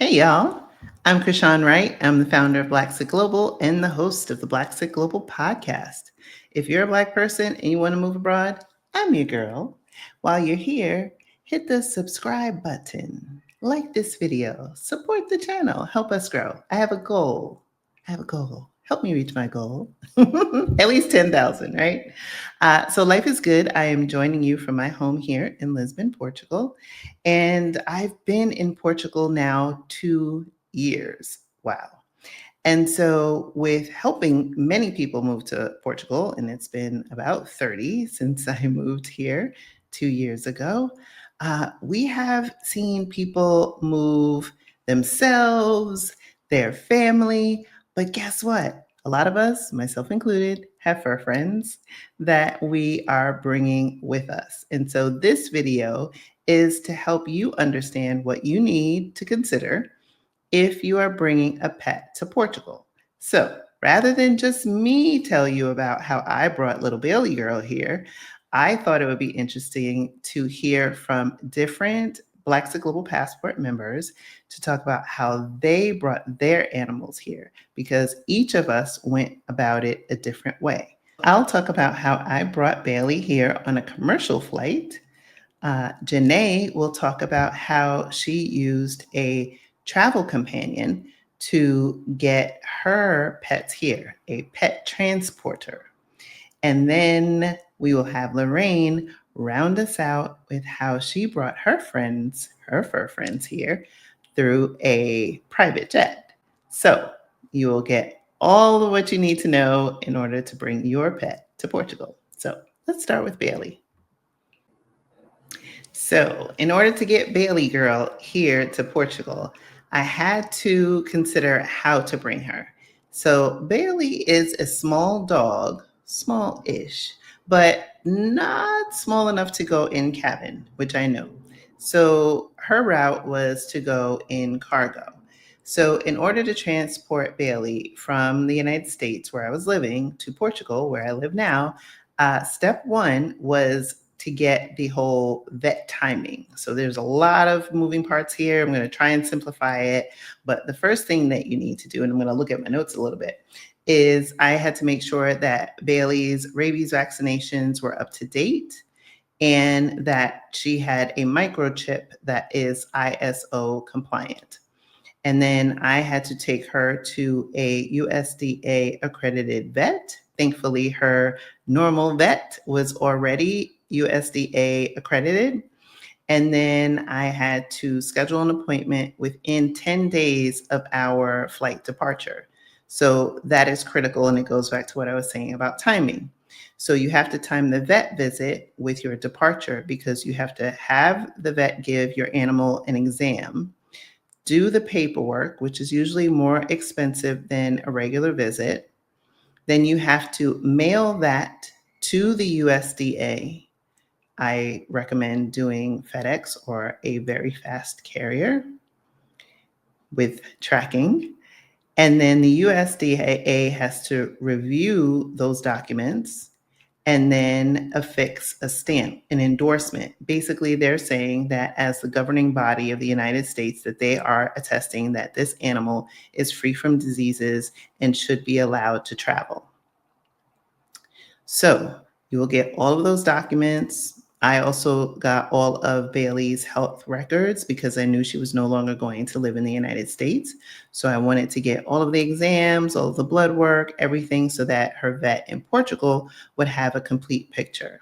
Hey y'all, I'm Krishan Wright. I'm the founder of Blaxit Global and the host of the Blaxit Global podcast. If you're a Black person and you want to move abroad, I'm your girl. While you're here, hit the subscribe button, like this video, support the channel, help us grow. I have a goal. Help me reach my goal. At least 10,000, right? So life is good. I am joining you from my home here in Lisbon, Portugal. And I've been in Portugal now 2 years. Wow. And so, with helping many people move to Portugal, and it's been about 30 since I moved here 2 years ago, we have seen people move themselves, their family. But guess what? A lot of us, myself included, have fur friends that we are bringing with us. And so, this video is to help you understand what you need to consider if you are bringing a pet to Portugal. So rather than just me tell you about how I brought little Bailey girl here, I thought it would be interesting to hear from different Black Global Passport members to talk about how they brought their animals here because each of us went about it a different way. I'll talk about how I brought Bailey here on a commercial flight. JeNae will talk about how she used a travel companion to get her pets here, a pet transporter. And then we will have Lorraine round us out with how she brought her friends, her fur friends here, through a private jet. So you will get all of what you need to know in order to bring your pet to Portugal. So let's start with Bailey. So, in order to get Bailey Girl here to Portugal, I had to consider how to bring her. So, Bailey is a small dog, small ish, but not small enough to go in cabin, which I know. So, her route was to go in cargo. So, in order to transport Bailey from the United States, where I was living, to Portugal, where I live now, step one was to get the whole vet timing. So there's a lot of moving parts here. I'm going to try and simplify it. But the first thing that you need to do, and I'm going to look at my notes a little bit, is I had to make sure that Bailey's rabies vaccinations were up to date and that she had a microchip that is ISO compliant. And then I had to take her to a USDA accredited vet. Thankfully, her normal vet was already USDA accredited. And then I had to schedule an appointment within 10 days of our flight departure. So that is critical. And it goes back to what I was saying about timing. So you have to time the vet visit with your departure because you have to have the vet give your animal an exam, do the paperwork, which is usually more expensive than a regular visit. Then you have to mail that to the USDA. I recommend doing FedEx or a very fast carrier with tracking. And then the USDA has to review those documents and then affix a stamp, an endorsement. Basically, they're saying that as the governing body of the United States, that they are attesting that this animal is free from diseases and should be allowed to travel. So you will get all of those documents. I also got all of Bailey's health records because I knew she was no longer going to live in the United States. So I wanted to get all of the exams, all of the blood work, everything so that her vet in Portugal would have a complete picture.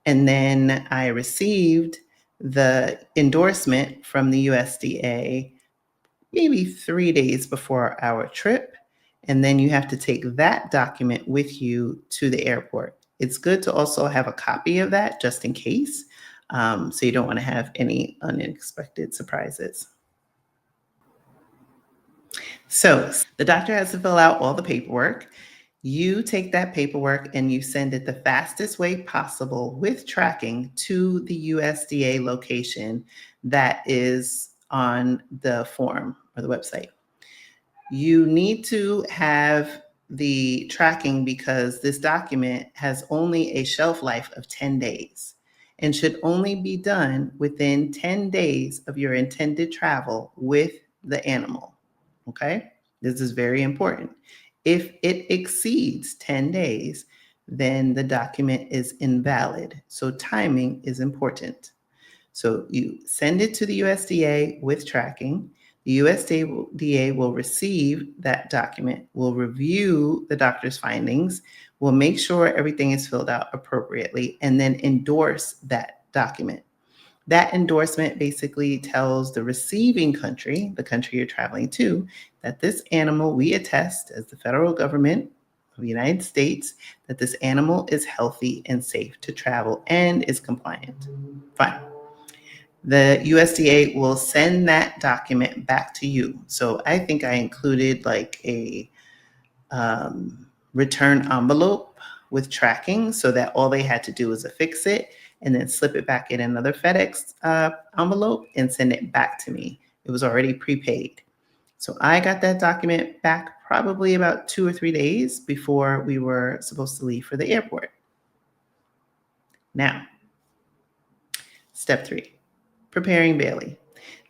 And then I received the endorsement from the USDA maybe 3 days before our trip. And then you have to take that document with you to the airport. It's good to also have a copy of that just in case. So you don't want to have any unexpected surprises. So the doctor has to fill out all the paperwork. You take that paperwork and you send it the fastest way possible with tracking to the USDA location that is on the form or the website. You need to have the tracking because this document has only a shelf life of 10 days and should only be done within 10 days of your intended travel with the animal. Okay? This is very important. If it exceeds 10 days, then the document is invalid. So timing is important. So you send it to the USDA with tracking. The USDA will receive that document, will review the doctor's findings, will make sure everything is filled out appropriately, and then endorse that document. That endorsement basically tells the receiving country, the country you're traveling to, that this animal, we attest as the federal government of the United States, that this animal is healthy and safe to travel and is compliant. Fine. The USDA will send that document back to you. So I think I included like a return envelope with tracking so that all they had to do was affix it and then slip it back in another FedEx envelope and send it back to me. It was already prepaid. So I got that document back probably about 2 or 3 days before we were supposed to leave for the airport. Now, step 3, preparing Bailey.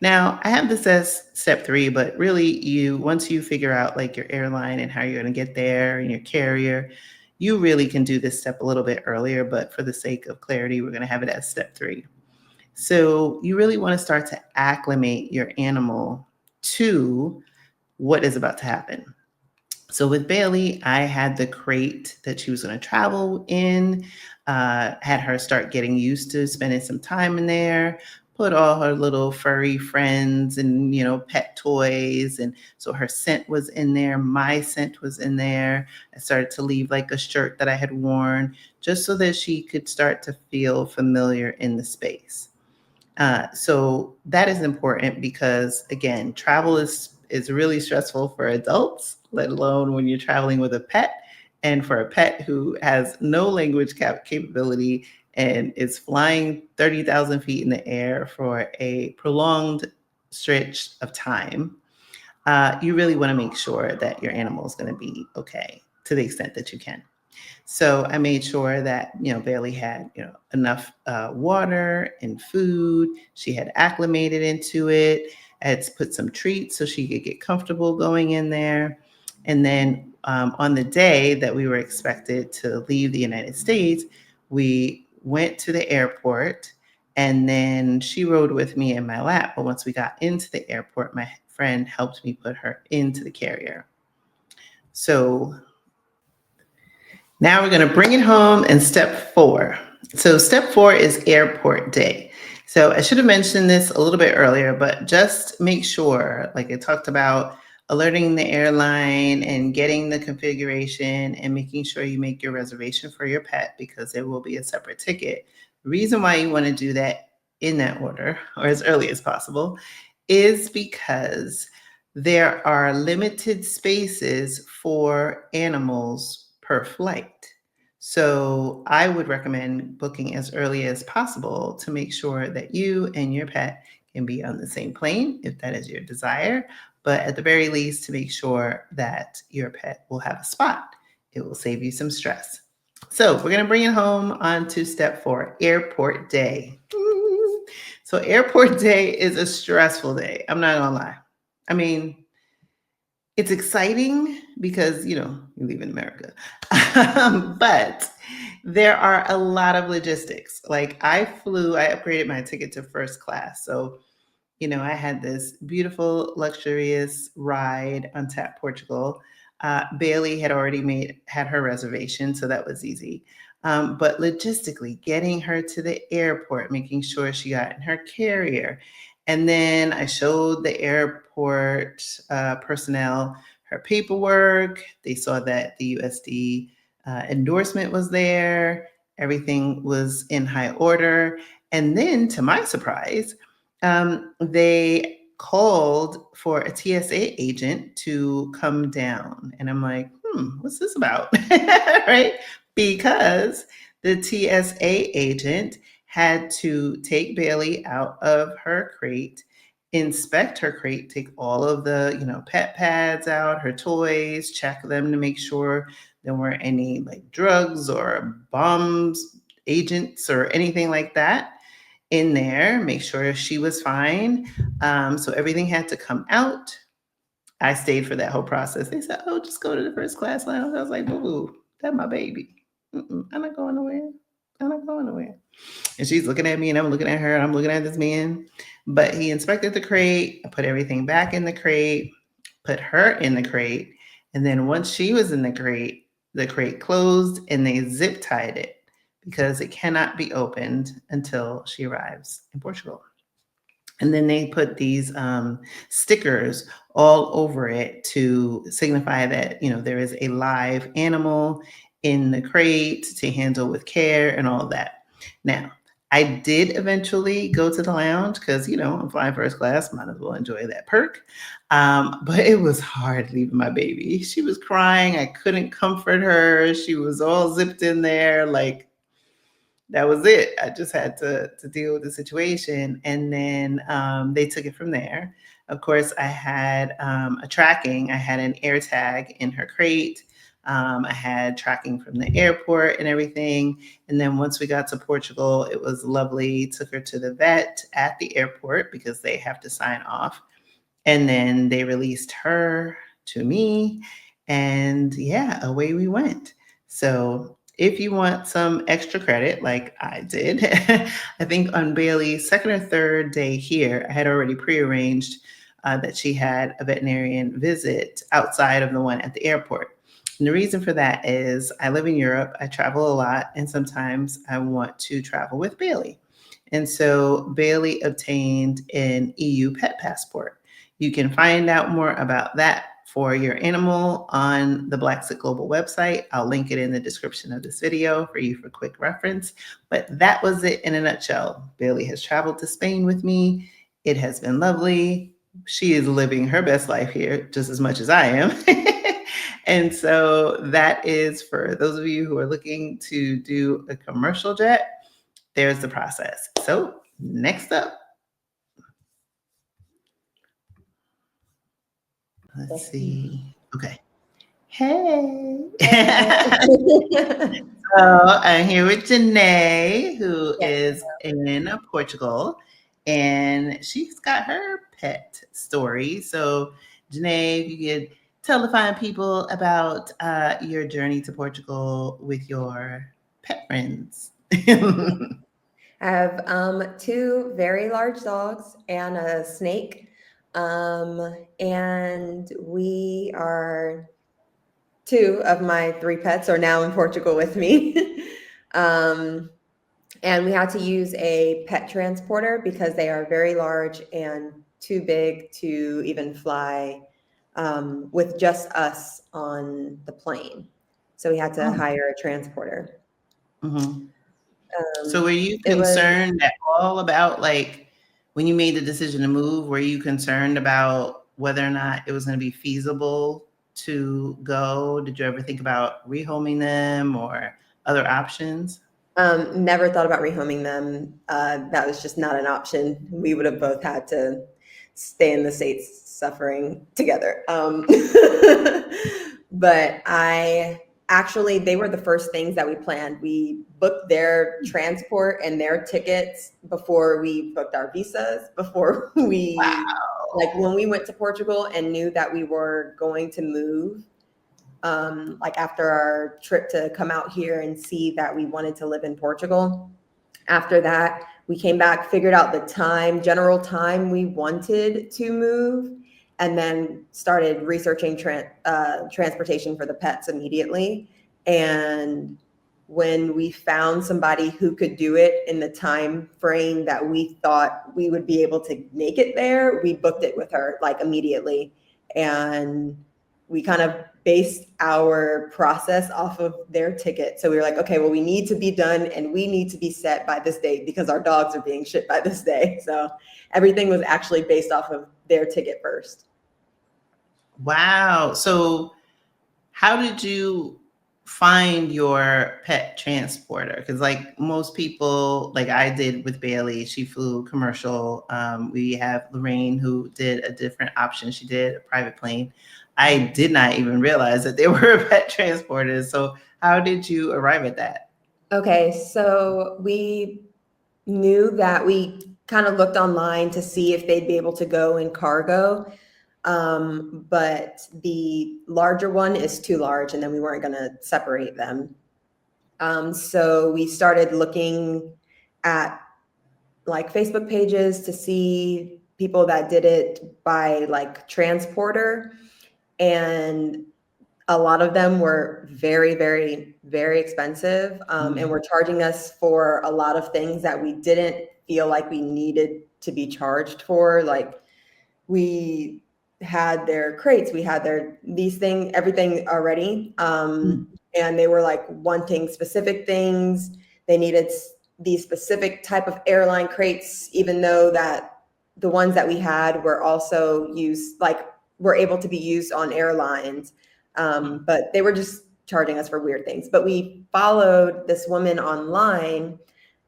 Now, I have this as step 3, but really once you figure out like your airline and how you're going to get there and your carrier, you really can do this step a little bit earlier, but for the sake of clarity, we're going to have it as step 3. So you really want to start to acclimate your animal to what is about to happen. So with Bailey, I had the crate that she was going to travel in, had her start getting used to spending some time in there, put all her little furry friends and, pet toys. And so her scent was in there. My scent was in there. I started to leave like a shirt that I had worn just so that she could start to feel familiar in the space. So that is important because, again, travel is really stressful for adults, let alone when you're traveling with a pet. And for a pet who has no language capability and is flying 30,000 feet in the air for a prolonged stretch of time, you really want to make sure that your animal is going to be okay to the extent that you can. So I made sure that, Bailey had, enough water and food. She had acclimated into it. I had put some treats so she could get comfortable going in there. And then on the day that we were expected to leave the United States, we went to the airport and then she rode with me in my lap. But once we got into the airport, my friend helped me put her into the carrier. So now we're going to bring it home in step 4. So step 4 is airport day. So I should have mentioned this a little bit earlier, but just make sure, like I talked about, alerting the airline and getting the configuration and making sure you make your reservation for your pet because there will be a separate ticket. The reason why you want to do that in that order or as early as possible is because there are limited spaces for animals per flight. So I would recommend booking as early as possible to make sure that you and your pet can be on the same plane if that is your desire, but at the very least to make sure that your pet will have a spot. It will save you some stress. So we're going to bring it home on to step 4, airport day. So airport day is a stressful day. I'm not going to lie. I mean, it's exciting because, you live in America. But there are a lot of logistics. Like I upgraded my ticket to first class. So, I had this beautiful, luxurious ride on Tap Portugal. Bailey had already had her reservation, so that was easy. But logistically, getting her to the airport, making sure she got in her carrier. And then I showed the airport personnel her paperwork. They saw that the USD endorsement was there. Everything was in high order. And then, to my surprise, they called for a TSA agent to come down. And I'm like, what's this about? Right? Because the TSA agent had to take Bailey out of her crate, inspect her crate, take all of the, pet pads out, her toys, check them to make sure there weren't any like drugs or bombs, agents or anything like that. in there, make sure she was fine. So everything had to come out. I stayed for that whole process. They said, "Oh, just go to the first class lounge." I was like, "Boo boo, that's my baby. I'm not going nowhere. I'm not going nowhere." And she's looking at me, and I'm looking at her, and I'm looking at this man. But he inspected the crate, put everything back in the crate, put her in the crate, and then once she was in the crate closed, and they zip tied it because it cannot be opened until she arrives in Portugal. And then they put these stickers all over it to signify that, there is a live animal in the crate to handle with care and all of that. Now, I did eventually go to the lounge because, I'm flying first class, might as well enjoy that perk. But it was hard leaving my baby. She was crying. I couldn't comfort her. She was all zipped in there. Like, that was it. I just had to deal with the situation, and then they took it from there. Of course, I had a tracking. I had an air tag in her crate. I had tracking from the airport and everything. And then once we got to Portugal, it was lovely. Took her to the vet at the airport because they have to sign off. And then they released her to me. And yeah, away we went. So if you want some extra credit, like I did, I think on Bailey's second or third day here, I had already prearranged that she had a veterinarian visit outside of the one at the airport. And the reason for that is I live in Europe, I travel a lot, and sometimes I want to travel with Bailey. And so Bailey obtained an EU pet passport. You can find out more about that for your animal on the Blaxit Global website. I'll link it in the description of this video for you for quick reference. But that was it in a nutshell. Bailey has traveled to Spain with me. It has been lovely. She is living her best life here just as much as I am. And so that is for those of you who are looking to do a commercial jet. There's the process. So next up, let's see. Okay. Hey. So I'm here with JeNae, who is in Portugal, and she's got her pet story. So JeNae, if you could tell the fine people about your journey to Portugal with your pet friends. I have two very large dogs and a snake. And we are two of my three pets are now in Portugal with me. And we had to use a pet transporter because they are very large and too big to even fly with just us on the plane. So we had to hire a transporter. Mm-hmm. So were you concerned at all about, like, when you made the decision to move, were you concerned about whether or not it was going to be feasible to go? Did you ever think about rehoming them or other options? Never thought about rehoming them. That was just not an option. We would have both had to stay in the States suffering together. But they were the first things that we planned. We booked their transport and their tickets before we booked our visas, before we, like when we went to Portugal and knew that we were going to move. Like after our trip to come out here and see that we wanted to live in Portugal. After that, we came back, figured out the general time we wanted to move, and then started researching transportation for the pets immediately. And when we found somebody who could do it in the time frame that we thought we would be able to make it there, we booked it with her like immediately. And we kind of based our process off of their ticket. So we were like, okay, well, we need to be done and we need to be set by this date because our dogs are being shipped by this day. So everything was actually based off of their ticket first. Wow. So how did you find your pet transporter? Because like most people, like I did with Bailey, she flew commercial. We have Lorraine who did a different option. She did a private plane. I did not even realize that there were pet transporters. So how did you arrive at that? Okay, so we knew that we kind of looked online to see if they'd be able to go in cargo. But the larger one is too large, and then we weren't going to separate them. So we started looking at like Facebook pages to see people that did it by like transporter, and a lot of them were very, very, very expensive, and were charging us for a lot of things that we didn't feel like we needed to be charged for. Like we had their crates, we had everything already, and they were like wanting specific things. They needed these specific type of airline crates, even though that the ones that we had were also used, like were able to be used on airlines. But they were just charging us for weird things. But we followed this woman online.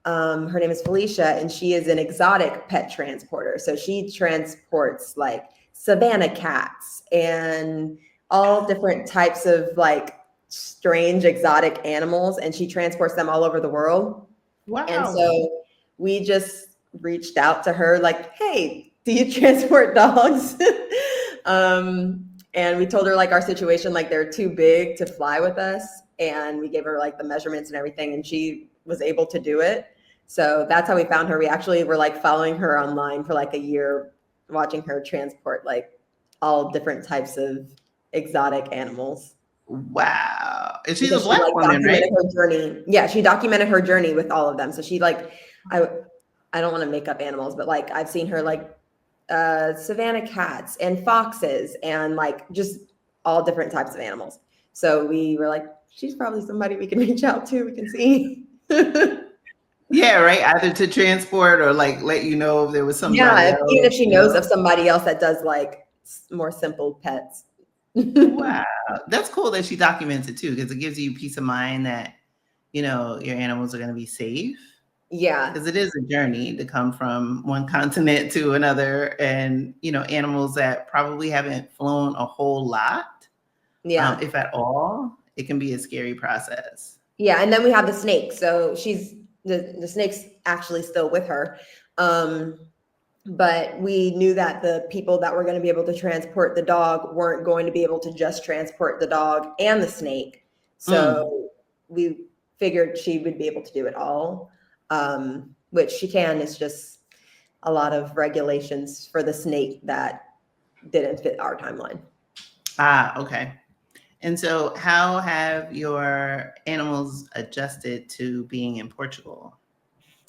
Her name is Felicia, and she is an exotic pet transporter. So she transports like Savannah cats and all different types of like strange exotic animals, and she transports them all over the world. Wow. And so we just reached out to her like, hey, do you transport dogs? And we told her like our situation, like they're too big to fly with us. And we gave her like the measurements and everything, and she was able to do it. So that's how we found her. We actually were like following her online for like a year, watching her transport like all different types of exotic animals. Wow. And she's Because a she Black like woman, right? documented her journey. Yeah, she documented her journey with all of them. So she like, I don't want to make up animals, but like I've seen her like Savannah cats and foxes and like just all different types of animals. So we were like, she's probably somebody we can reach out to. We can see. Yeah, right. Either to transport or like let you know if there was somebody Yeah, else. even if she knows of somebody else that does like more simple pets. Wow. That's cool that she documents it too, because it gives you peace of mind that, your animals are going to be safe. Yeah. Because it is a journey to come from one continent to another, and, animals that probably haven't flown a whole lot, Yeah. if at all, it can be a scary process. Yeah. And then we have the snake. So the snake's actually still with her. But we knew that the people that were going to be able to transport the dog weren't going to be able to just transport the dog and the snake. So we figured she would be able to do it all, which she can. It's just a lot of regulations for the snake that didn't fit our timeline. Okay. And so how have your animals adjusted to being in Portugal?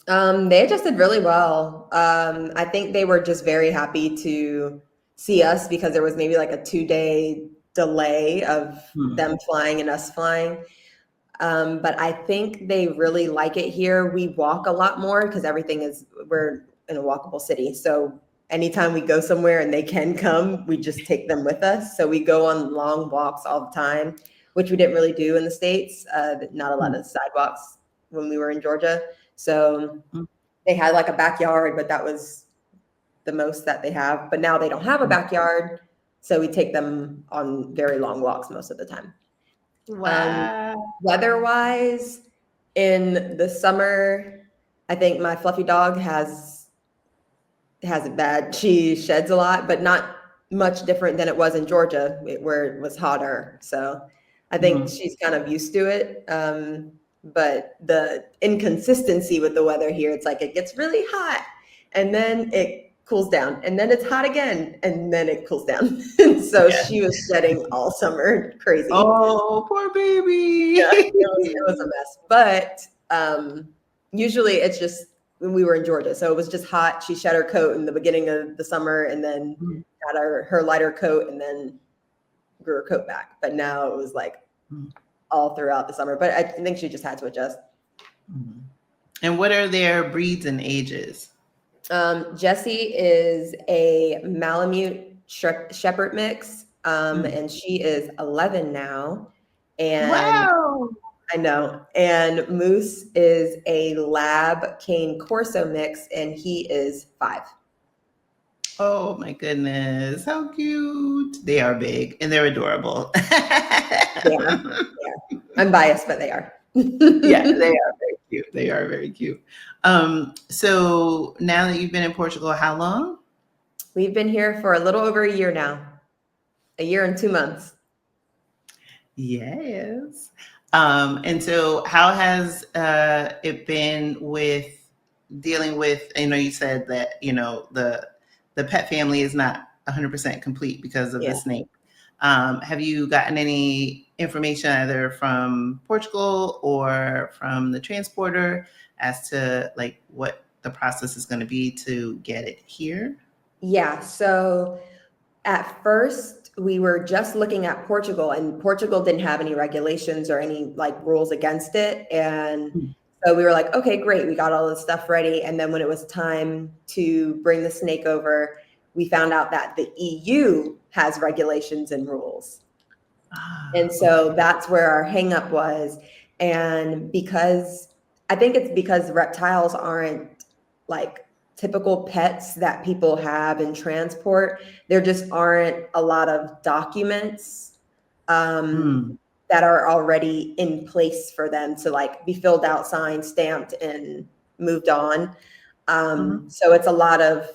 They adjusted really well. I think they were just very happy to see us because there was maybe like a 2-day delay of them flying and us flying. But I think they really like it here. We walk a lot more because we're in a walkable city. So anytime we go somewhere and they can come, we just take them with us. So we go on long walks all the time, which we didn't really do in the States. Not a lot of sidewalks when we were in Georgia. So they had like a backyard, but that was the most that they have. But now they don't have a backyard. So we take them on very long walks most of the time. Wow. Weather-wise, in the summer, I think my fluffy dog has it bad. She sheds a lot, but not much different than it was in Georgia, where it was hotter. So I think she's kind of used to it. But the inconsistency with the weather here, it's like it gets really hot and then it cools down, and then it's hot again, and then it cools down. So she was shedding all summer, crazy. Oh, poor baby. Yeah, it was a mess. But usually it's just when we were in Georgia. So it was just hot. She shed her coat in the beginning of the summer and then got her lighter coat and then grew her coat back. But now it was like all throughout the summer. But I think she just had to adjust. And what are their breeds and ages? Jessie is a Malamute Shepherd mix, and she is 11 now. And wow. I know. And Moose is a Lab Cane Corso mix, and he is 5. Oh my goodness. How cute. They are big and they're adorable. Yeah. I'm biased, but they are. Yeah, they are very cute. They are very cute. So now that you've been in Portugal, how long? We've been here for a little over a year now, a year and 2 months. Yes. And so how has it been with dealing with, I know you said that, the pet family is not 100% complete because of the Yeah. snake. Have you gotten any information either from Portugal or from the transporter as to like what the process is going to be to get it here? Yeah. So at first, we were just looking at Portugal, and Portugal didn't have any regulations or any like rules against it. And Hmm. so we were like, okay, great. We got all this stuff ready. And then when it was time to bring the snake over, we found out that the EU has regulations and rules. And Ah, so okay. that's where our hangup was. And because I think it's because reptiles aren't like typical pets that people have in transport, there just aren't a lot of documents um, Hmm. that are already in place for them to like be filled out, signed, stamped, and moved on. Mhm. So it's a lot of,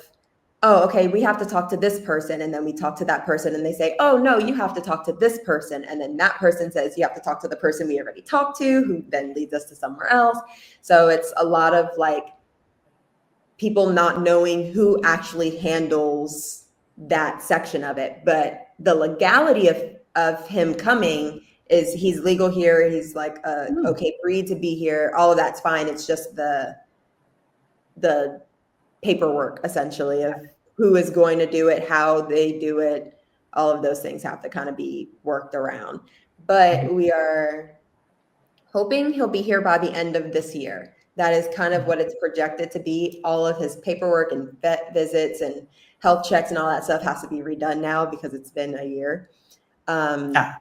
oh, okay, we have to talk to this person. And then we talk to that person and they say, oh, no, you have to talk to this person. And then that person says, you have to talk to the person we already talked to, who then leads us to somewhere else. So it's a lot of like people not knowing who actually handles that section of it. But the legality of him coming is he's legal here. He's like a Hmm. okay breed to be here. All of that's fine. It's just the paperwork essentially of who is going to do it, how they do it. All of those things have to kind of be worked around. But we are hoping he'll be here by the end of this year. That is kind of what it's projected to be. All of his paperwork and vet visits and health checks and all that stuff has to be redone now because it's been a year. Um, Ah,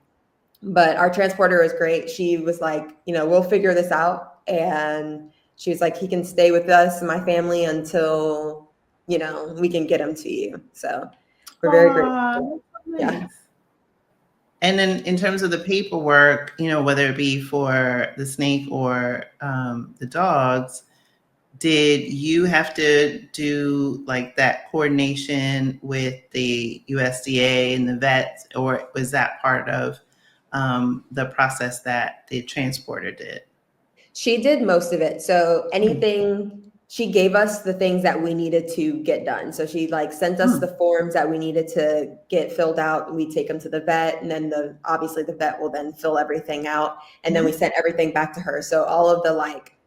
but our transporter is great. She was like, we'll figure this out. And she was like, he can stay with us and my family until, we can get him to you. So we're very aw, grateful. that's so Yeah. nice. And then in terms of the paperwork, whether it be for the snake or the dogs, did you have to do like that coordination with the USDA and the vets, or was that part of the process that the transporter did? She did most of it. So Mm, anything she gave us the things that we needed to get done. So she like sent us mm, the forms that we needed to get filled out. We take them to the vet and then obviously the vet will then fill everything out and then we mhm. sent everything back to her. So all of the like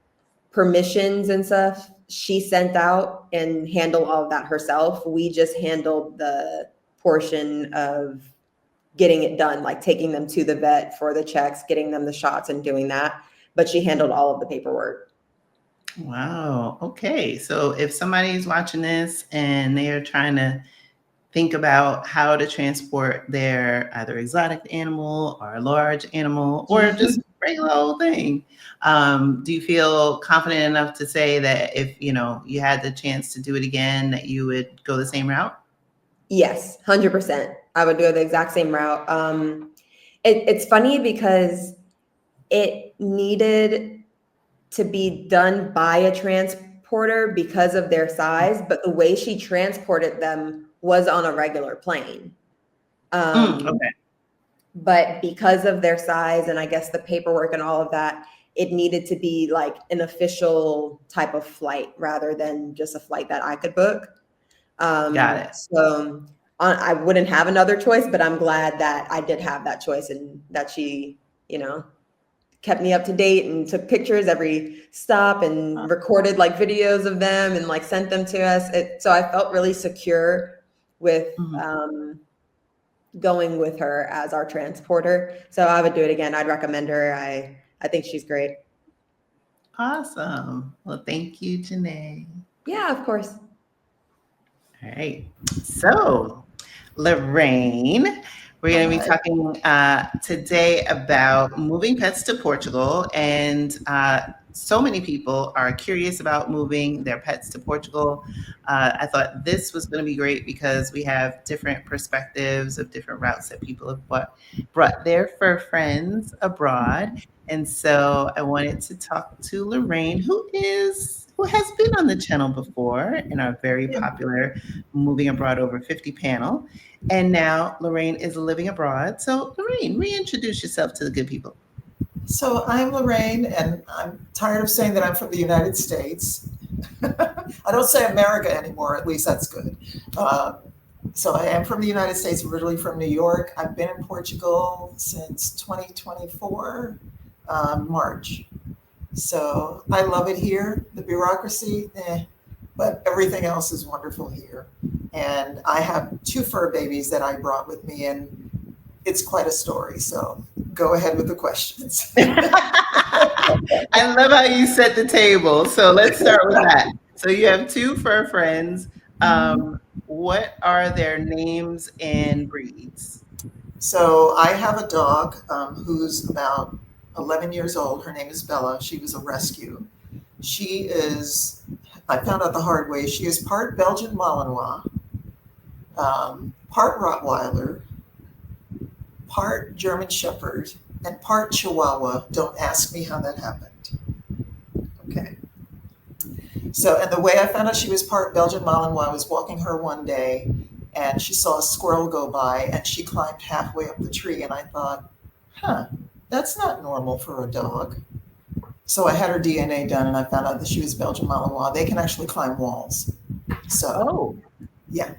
permissions and stuff she sent out and handled all of that herself. We just handled the portion of getting it done, like taking them to the vet for the checks, getting them the shots and doing that. But she handled all of the paperwork. Wow. Okay. So if somebody's watching this and they are trying to think about how to transport their either exotic animal or a large animal or just regular old thing, do you feel confident enough to say that if you had the chance to do it again, that you would go the same route? Yes, 100%. I would go the exact same route. It's funny because it needed to be done by a transporter because of their size, but the way she transported them was on a regular plane. Um, Okay. but because of their size and I guess the paperwork and all of that, it needed to be like an official type of flight rather than just a flight that I could book. Got it. So I wouldn't have another choice, but I'm glad that I did have that choice and that she, kept me up to date and took pictures every stop and recorded like videos of them and like sent them to us. So I felt really secure with Mhm. going with her as our transporter. So I would do it again. I'd recommend her. I think she's great. Awesome. Well, thank you, JeNae. Yeah, of course. All right. So, Lorraine, we're going to be Uh, talking today about moving pets to Portugal and so many people are curious about moving their pets to Portugal. I thought this was going to be great because we have different perspectives of different routes that people have brought their fur friends abroad. And so I wanted to talk to Lorraine, who has been on the channel before in our very Yeah. popular Moving Abroad Over 50 panel. And now Lorraine is living abroad. So Lorraine, reintroduce yourself to the good people. So I'm Lorraine, and I'm tired of saying that I'm from the United States. I don't say America anymore, at least that's good. Um, so I am from the United States, originally from New York. I've been in Portugal since 2024, March. So I love it here. The bureaucracy, but everything else is wonderful here. And I have two fur babies that I brought with me, and it's quite a story. So go ahead with the questions. I love how you set the table. So let's start with that. So you have two fur friends. What are their names and breeds? So I have a dog who's about 11 years old. Her name is Bella. She was a rescue. She is, I found out the hard way, she is part Belgian Malinois, part Rottweiler, part German Shepherd, and part Chihuahua. Don't ask me how that happened. Okay. So, and the way I found out she was part Belgian Malinois, I was walking her one day and she saw a squirrel go by and she climbed halfway up the tree. And I thought, huh, that's not normal for a dog. So I had her DNA done and I found out that she was Belgian Malinois. They can actually climb walls. So, Oh, yeah.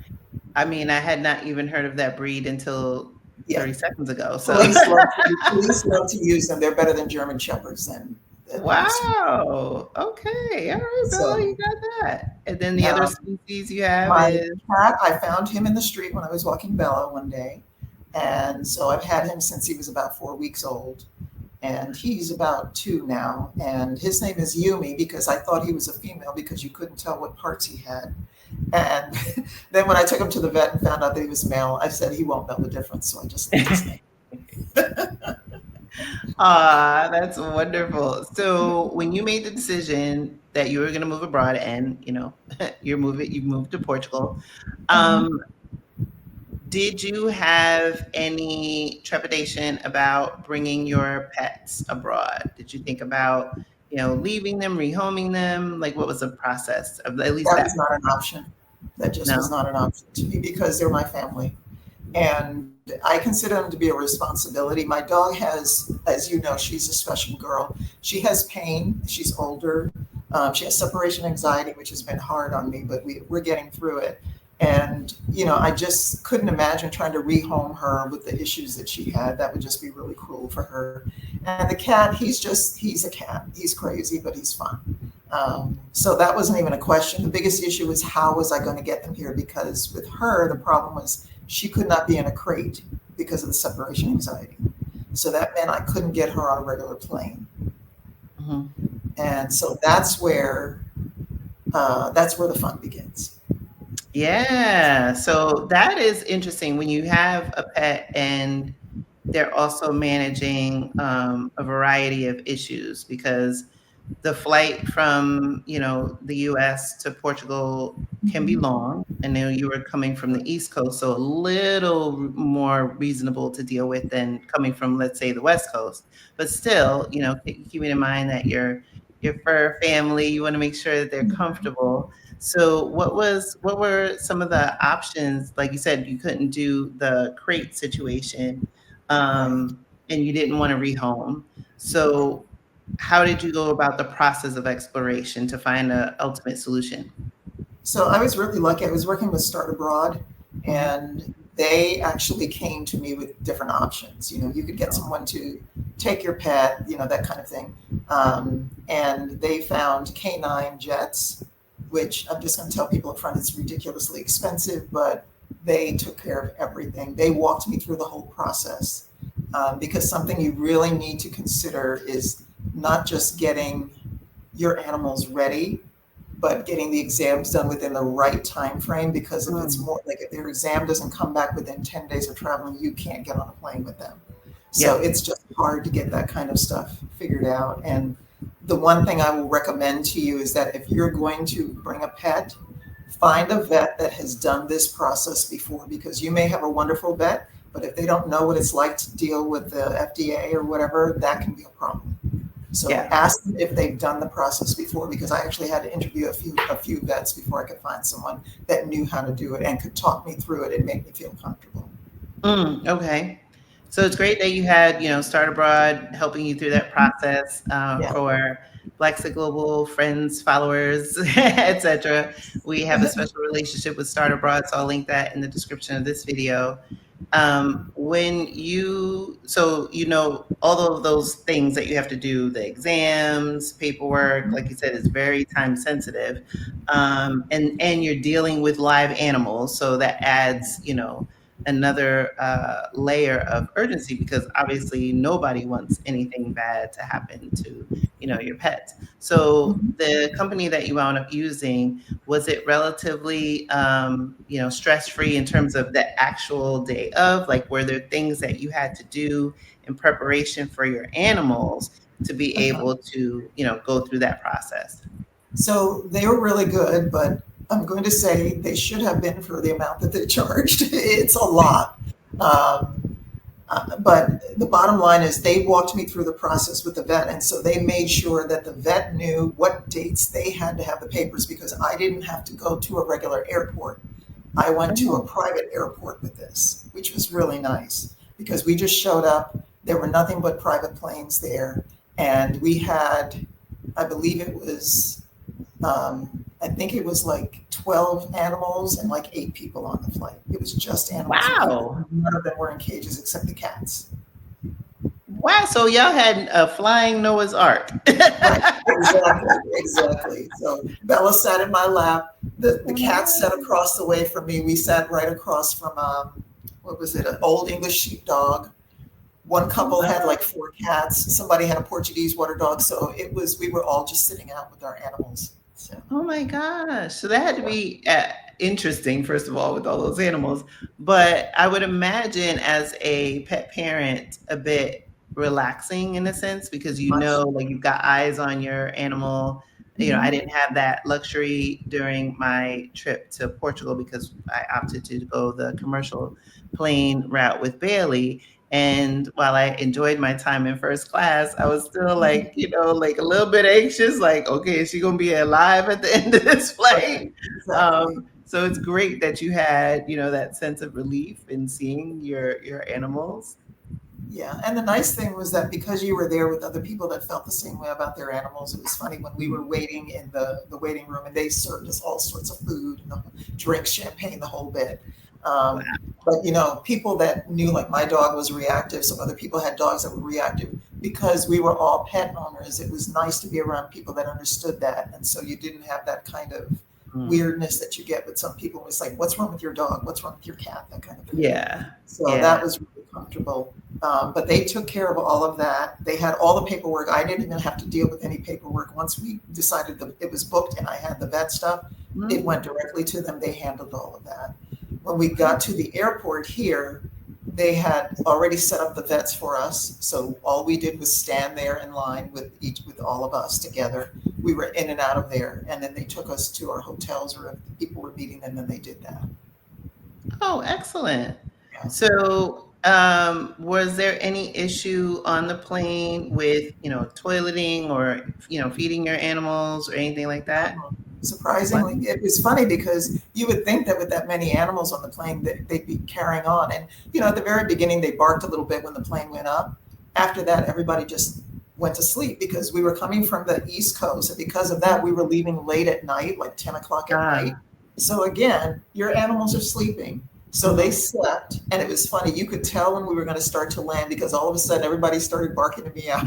I mean, I had not even heard of that breed until Yeah. 30 seconds ago. So Police love to use them. They're better than German Shepherds. Then. wow. Okay. All right, Bella, So, you got that. And then the other species you have my is cat, I found him in the street when I was walking Bella one day. And so I've had him since he was about 4 weeks old. And he's about 2 now. And his name is Yumi because I thought he was a female because you couldn't tell what parts he had. And then when I took him to the vet and found out that he was male, I said he won't know the difference. So I just left his name. ah, that's wonderful. So when you made the decision that you were going to move abroad and, you moved to Portugal, um, did you have any trepidation about bringing your pets abroad? Did you think about, leaving them, rehoming them? Like, what was the process of at least That that? was not an option. That just was No. not an option to me because they're my family. And I consider them to be a responsibility. My dog has, as you know, she's a special girl. She has pain. She's older. She has separation anxiety, which has been hard on me, but we're getting through it. And, I just couldn't imagine trying to rehome her with the issues that she had. That would just be really cruel for her. And the cat, he's a cat. He's crazy, but he's fun. So that wasn't even a question. The biggest issue was how was I going to get them here? Because with her, the problem was she could not be in a crate because of the separation anxiety. So that meant I couldn't get her on a regular plane. Mm-hmm. And so that's where the fun begins. Yeah. So that is interesting when you have a pet and they're also managing a variety of issues because the flight from, the US to Portugal can be long. I know you were coming from the East Coast, so a little more reasonable to deal with than coming from, let's say, the West Coast. But still, keeping in mind that your fur family, you want to make sure that they're comfortable. So what were some of the options? Like you said, you couldn't do the crate situation, Right. and you didn't want to rehome. So how did you go about the process of exploration to find an ultimate solution? So I was really lucky. I was working with Start Abroad, and they actually came to me with different options. You could get someone to take your pet, that kind of thing. And they found canine jets, which I'm just going to tell people up front, it's ridiculously expensive, but they took care of everything. They walked me through the whole process because something you really need to consider is not just getting your animals ready, but getting the exams done within the right time frame, because if it's more like if their exam doesn't come back within 10 days of traveling, you can't get on a plane with them. So Yeah. it's just hard to get that kind of stuff figured out. And the one thing I will recommend to you is that if you're going to bring a pet, find a vet that has done this process before, because you may have a wonderful vet, but if they don't know what it's like to deal with the FDA or whatever, that can be a problem. So Yeah. ask them if they've done the process before, because I actually had to interview a few vets before I could find someone that knew how to do it and could talk me through it and make me feel comfortable. Okay. So it's great that you had, Start Abroad helping you through that process Yeah. for Blaxit Global friends, followers, etc. We have a special relationship with Start Abroad, so I'll link that in the description of this video. So all of those things that you have to do, the exams, paperwork, like you said, is very time sensitive, and you're dealing with live animals, so that adds, another layer of urgency, because obviously nobody wants anything bad to happen to your pets. So Mhm. the company that you wound up using, was it relatively stress free in terms of the actual day of, like, were there things that you had to do in preparation for your animals to be Uh-huh. able to go through that process? So they were really good, but I'm going to say they should have been for the amount that they charged. It's a lot. Um, but the bottom line is they walked me through the process with the vet. And so they made sure that the vet knew what dates they had to have the papers, because I didn't have to go to a regular airport. I went to a Oh, private airport with this, which was really nice because we just showed up. There were nothing but private planes there. And we had, I believe it was I think it was like 12 animals and like 8 people on the flight. It was just animals and people. wow. None of them were in cages except the cats. Wow, so y'all had a flying Noah's Ark. Right, exactly, exactly. So Bella sat in my lap. The cat sat across the way from me. We sat right across from, what was it, an old English sheepdog. One couple had like 4 cats. Somebody had a Portuguese water dog. So we were all just sitting out with our animals. So, Oh my gosh. So that had to yeah. be interesting, first of all, with all those animals. But I would imagine as a pet parent, a bit relaxing in a sense, because Much. like you've got eyes on your animal. I Mhm. didn't have that luxury during my trip to Portugal because I opted to go the commercial plane route with Bailey. And while I enjoyed my time in first class, I was still like, like a little bit anxious, like, okay, is she gonna be alive at the end of this flight? Right, exactly. So it's great that you had, that sense of relief in seeing your animals. Yeah, and the nice thing was that because you were there with other people that felt the same way about their animals, it was funny when we were waiting in the waiting room and they served us all sorts of food, drinks, champagne, the whole bit. Wow. But people that knew, like my dog was reactive, some other people had dogs that were reactive. Because we were all pet owners, it was nice to be around people that understood that, and so you didn't have that kind of Mm. weirdness that you get with some people. It's like, what's wrong with your dog? What's wrong with your cat? That kind of thing. Yeah. So Yeah. that was really comfortable. But they took care of all of that. They had all the paperwork. I didn't even have to deal with any paperwork. Once we decided that it was booked and I had the vet stuff, it Mm. went directly to them. They handled all of that. When we got to the airport here, they had already set up the vets for us. So all we did was stand there in line with all of us together. We were in and out of there. And then they took us to our hotels, or if people were meeting them, then they did that. Oh, excellent. Yeah. So, was there any issue on the plane with, toileting or, feeding your animals or anything like that? What? Surprisingly, it was funny because you would think that with that many animals on the plane that they'd be carrying on. And at the very beginning, they barked a little bit when the plane went up. After that, everybody just went to sleep because we were coming from the East Coast, and because of that, we were leaving late at night, like 10 o'clock at night. Ah. So again, your animals are sleeping. So they slept, and it was funny. You could tell when we were going to start to land because all of a sudden everybody started barking at me out.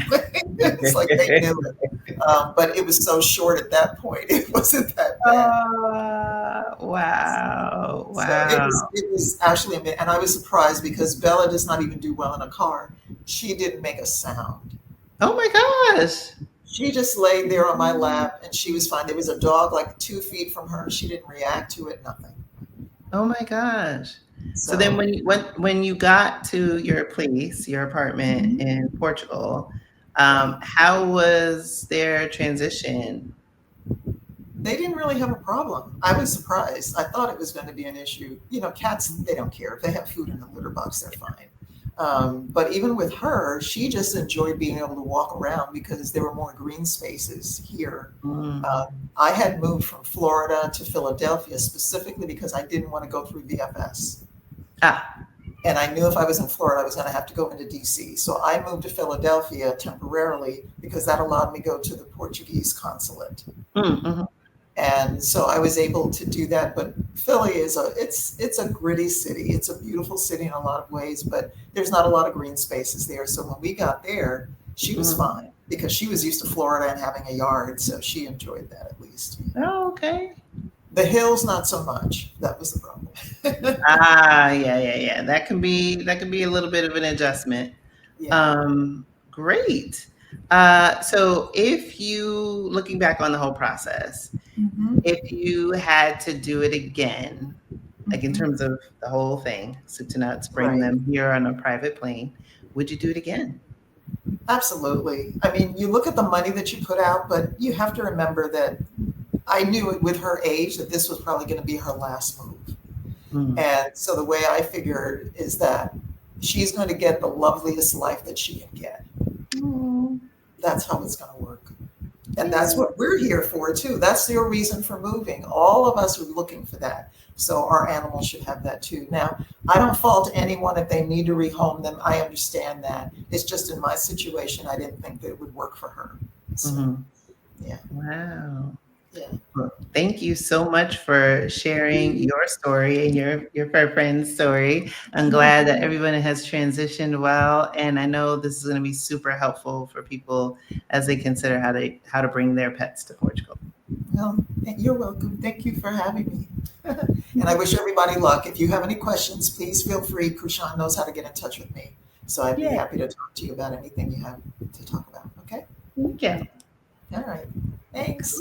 It's like they knew it. But it was so short at that point. It wasn't that bad. Wow. So Wow. it was actually, and I was surprised because Bella does not even do well in a car. She didn't make a sound. Oh my gosh. She just laid there on my lap and she was fine. There was a dog like 2 feet from her. She didn't react to it, nothing. Oh my gosh. So then So when you got to your place, your apartment mhm. in Portugal, How was their transition? They didn't really have a problem. I was surprised. I thought it was going to be an issue. You know, cats, they don't care. If they have food in the litter box, they're fine. But even with her, she just enjoyed being able to walk around because there were more green spaces here. Mm. I had moved from Florida to Philadelphia specifically because I didn't want to go through VFS. Ah. And I knew if I was in Florida, I was going to have to go into DC. So I moved to Philadelphia temporarily because that allowed me to go to the Portuguese consulate. Mm-hmm. And so I was able to do that. But Philly it's a gritty city. It's a beautiful city in a lot of ways, but there's not a lot of green spaces there. So when we got there, she was fine because she was used to Florida and having a yard. So she enjoyed that at least. Oh, okay. The hills, not so much. That was the problem. Yeah. That can be a little bit of an adjustment. Yeah. Great. So if you, looking back on the whole process, if you had to do it again, like in terms of the whole thing, soup to nuts, bring Right. them here on a private plane, would you do it again? Absolutely. I mean, you look at the money that you put out, but you have to remember that I knew it with her age that this was probably going to be her last move. And so the way I figured is that she's going to get the loveliest life that she can get. That's how it's going to work. And that's what we're here for too. That's your reason for moving. All of us are looking for that. So our animals should have that too. Now, I don't fault anyone if they need to rehome them. I understand that. It's just in my situation, I didn't think that it would work for her. So, yeah. Wow. Yeah. Well, thank you so much for sharing your story and your fur friend's story. I'm glad that everyone has transitioned well, and I know this is going to be super helpful for people as they consider how to bring their pets to Portugal. Well, you're welcome. Thank you for having me. And I wish everybody luck. If you have any questions, please feel free. Kushan knows how to get in touch with me. So I'd be happy to talk to you about anything you have to talk about. Okay? Thank you. All right. Thanks.